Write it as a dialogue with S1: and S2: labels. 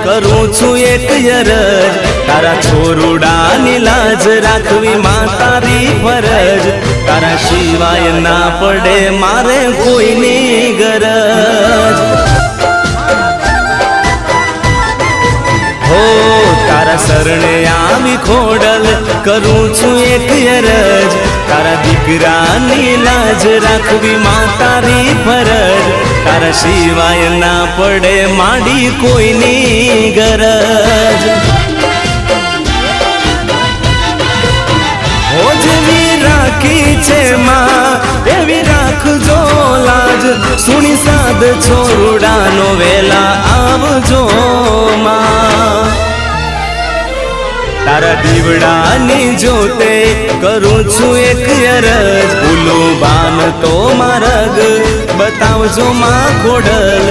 S1: करूं छू एक यरज तारा छोरुडानी लाज राखवी मां तारी फरज तारा सिवाय ना पड़े मारे कोईनी गरज हो तारा सरणे आवी खोडल करूं छू एक यरज तारा दीकरानी लाज राखवी मां तारी फरज तारा सिवाय ना पड़े माडी कोईनी गरज हो जेवी राखी छे मां एवी राखजो लाज सुनी साद छोरुडानो वेला आवजो मां तारा दीवडानी जोते करूं छू एक यरज भूलो बान तो मार्ग बतावजो मां खोडल।